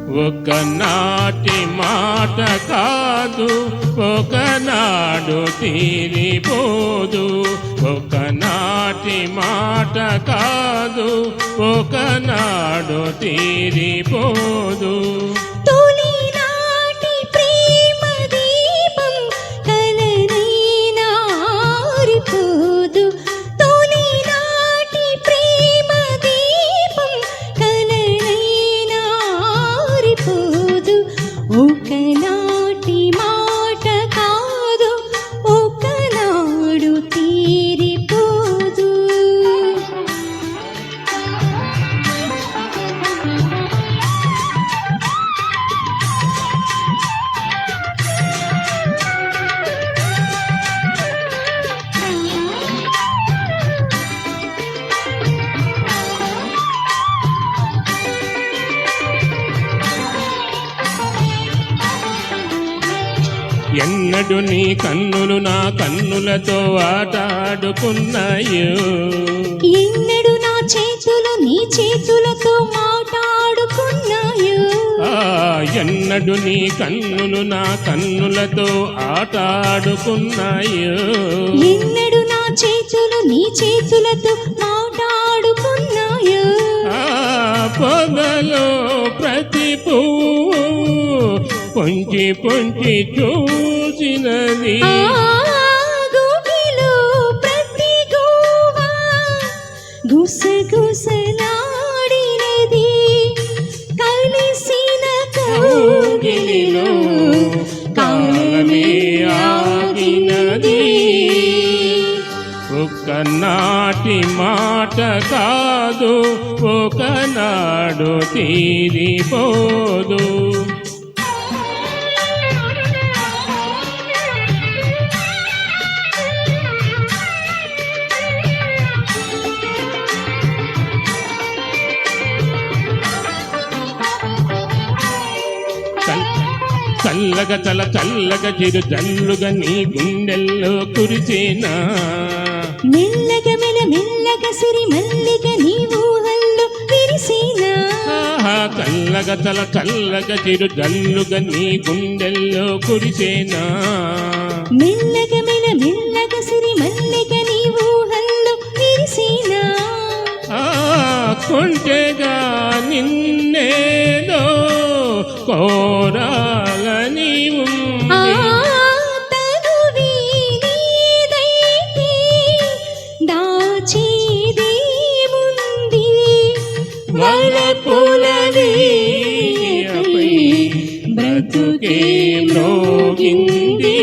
ఒకనాటి మాట కాదు ఒకనాడు తీరిపోదు ఒకనాటి మాట కాదు ఒకనాడు తీరిపోదు ఒకనాటి మాట కాదు ఒకనాడు తీరిపోదు ఎన్నడు నీ కన్నులు నా కన్నులతో ఆటాడుకున్నాయో ఎన్నడు నా చేతులు నీ చేతులతో మాట్లాడుకున్నాయో ఎన్నడు నీ కన్నులు నా కన్నులతో ఆటాడుకున్నాయో ఎన్నడు నా చేతులు నీ చేతులతో మాట్లాడుకున్నాయో పొగలో ప్రతి పువ్వు పొంచి పొంచి చూసినది గోగిలో ప్రతి గోవా గుసగుసలాడినది కలిసిన కౌగిలిలో కాలమే ఆగినది ఒకనాటి మాట కాదు ఒకనాడు తీరిపోదు చల్లగా చల్లగా చిరు జల్లుగా నీ గుండెల్లో కురిచేనా మెల్లగా మెల్లగా సిరి మల్లిగా నీ ఊహల్లో విరిసేనా చల్లగా చిరు జల్లుగా నీ గుండెల్లో కురిచేనా మెల్లగా మెల్లగా సిరి మల్లిగా నీ ఊహల్లో విరిసేనా కొంటెగా నిన్నేదో కోరాలని బ్రతుకే మ్రోగింది